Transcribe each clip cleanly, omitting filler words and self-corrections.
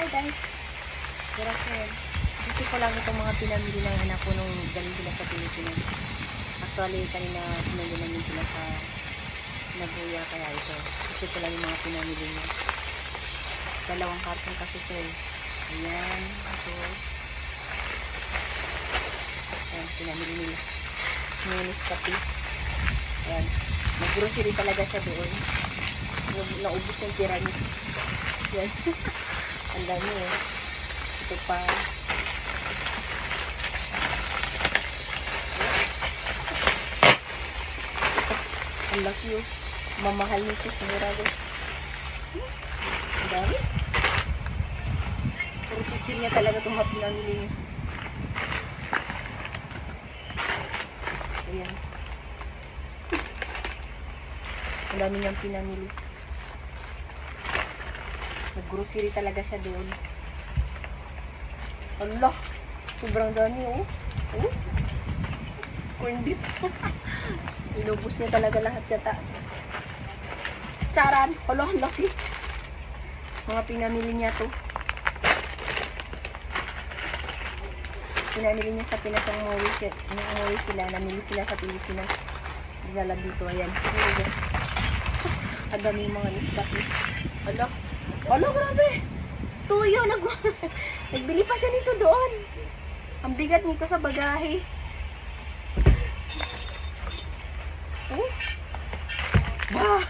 guys. Pero dito ko lang itong mga pinamili ng anak ko nung galing sila sa Pilipinas. Actually, kanina sinundo namin sila sa Nagoya, kaya ito. Ito ko lang yung mga pinamili niya. Dalawang karton kasi ito eh. Ayan, ito. Ayan, pinamili nila. Mayonnaise kape. Ayan. Nag-grocery talaga siya doon. Naubos yung tira niya. Ayan. Ang dami eh. Ito pa. Ang laki oh. Mamahal nito sigurado. Ang dami. Puro chichirya talaga itong mga pinamili niya. Ayan. Ang dami niyang pinamili. Nag-grocery talaga siya doon. Allah! Sobrang dami oh. Oh? Corn beef. Inubos niya talaga lahat yata. Charan! Allah, ang laki. Mga pinamili niya to. Pinamili niya sa Pinas ang umuwi sila. Namili sila sa Pilipinas. Dinala dito. Ayan. Ang dami yung mga listak. Allah! Allah, grabe! Tuyo! Nagbili pa siya nito doon. Ang bigat nito sa bagahe. Oh! Wow!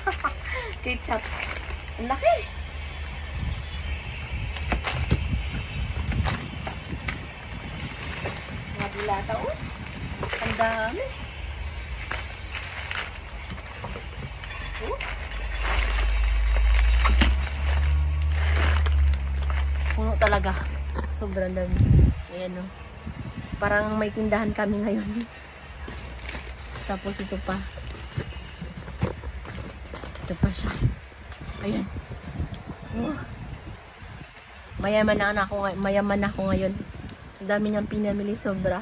Ketchup. Ang laki! Mga dilata, oh! Ang dami! Oh! Puno talaga. Sobrang dami. Ayan oh. Parang may tindahan kami ngayon. Tapos ito pa. Ito pa siya. Ayan. Oh. Mayaman na ako ngayon. Ang dami niyang pinamili, sobra.